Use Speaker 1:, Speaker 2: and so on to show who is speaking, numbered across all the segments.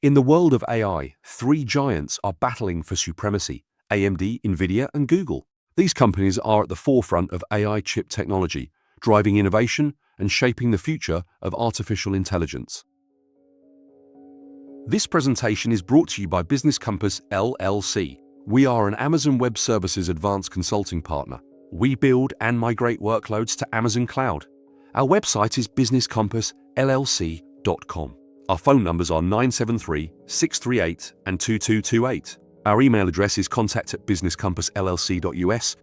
Speaker 1: In the world of AI, three giants are battling for supremacy: AMD, NVIDIA, and Google. These companies are at the forefront of AI chip technology, driving innovation and shaping the future of artificial intelligence. This presentation is brought to you by Business Compass LLC. We are an Amazon Web Services advanced consulting partner. We build and migrate workloads to Amazon Cloud. Our website is businesscompassllc.com. Our phone numbers are 973-638 and 2228. Our email address is contact@businesscompassllc.us.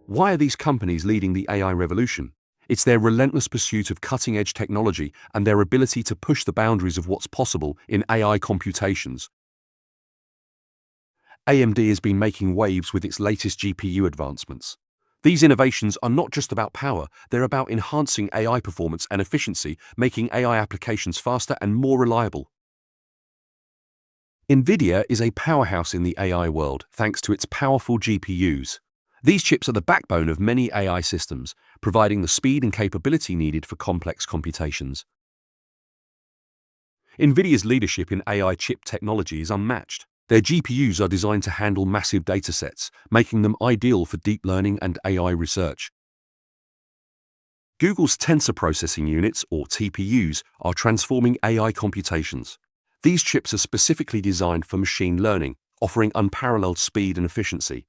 Speaker 1: Why are these companies leading the AI revolution? It's their relentless pursuit of cutting-edge technology and their ability to push the boundaries of what's possible in AI computations. AMD has been making waves with its latest GPU advancements. These innovations are not just about power, they're about enhancing AI performance and efficiency, making AI applications faster and more reliable. NVIDIA is a powerhouse in the AI world thanks to its powerful GPUs. These chips are the backbone of many AI systems, providing the speed and capability needed for complex computations. NVIDIA's leadership in AI chip technology is unmatched. Their GPUs are designed to handle massive datasets, making them ideal for deep learning and AI research. Google's tensor processing units, or TPUs, are transforming AI computations. These chips are specifically designed for machine learning, offering unparalleled speed and efficiency.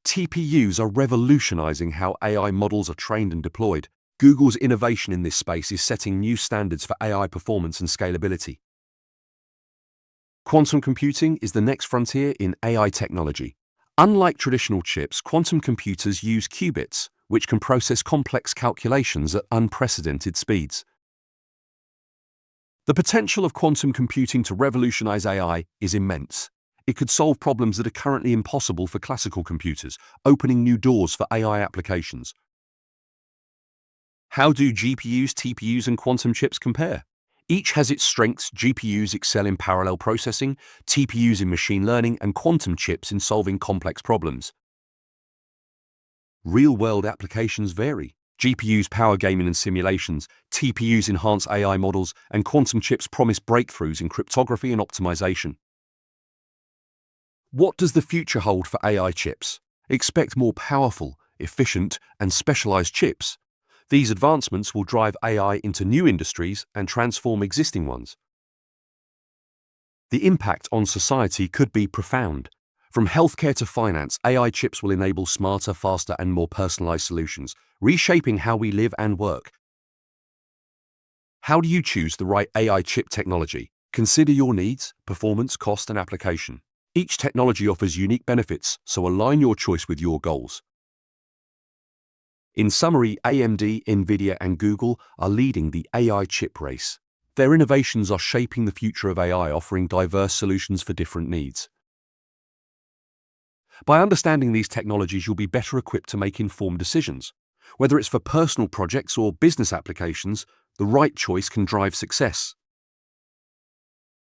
Speaker 1: TPUs are revolutionizing how AI models are trained and deployed. Google's innovation in this space is setting new standards for AI performance and scalability. Quantum computing is the next frontier in AI technology. Unlike traditional chips, quantum computers use qubits, which can process complex calculations at unprecedented speeds. The potential of quantum computing to revolutionize AI is immense. It could solve problems that are currently impossible for classical computers, opening new doors for AI applications. How do GPUs, TPUs, and quantum chips compare? Each has its strengths. GPUs excel in parallel processing, TPUs in machine learning, and quantum chips in solving complex problems. Real-world applications vary. GPUs power gaming and simulations, TPUs enhance AI models, and quantum chips promise breakthroughs in cryptography and optimization. What does the future hold for AI chips? Expect more powerful, efficient, and specialized chips. These advancements will drive AI into new industries and transform existing ones. The impact on society could be profound. From healthcare to finance, AI chips will enable smarter, faster, and more personalized solutions, reshaping how we live and work. How do you choose the right AI chip technology? Consider your needs, performance, cost, and application. Each technology offers unique benefits, so align your choice with your goals. In summary, AMD, NVIDIA, and Google are leading the AI chip race. Their innovations are shaping the future of AI, offering diverse solutions for different needs. By understanding these technologies, you'll be better equipped to make informed decisions. Whether it's for personal projects or business applications, the right choice can drive success.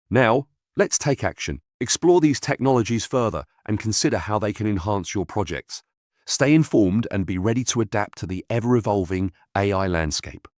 Speaker 1: Now, let's take action. Explore these technologies further and consider how they can enhance your projects. Stay informed and be ready to adapt to the ever-evolving AI landscape.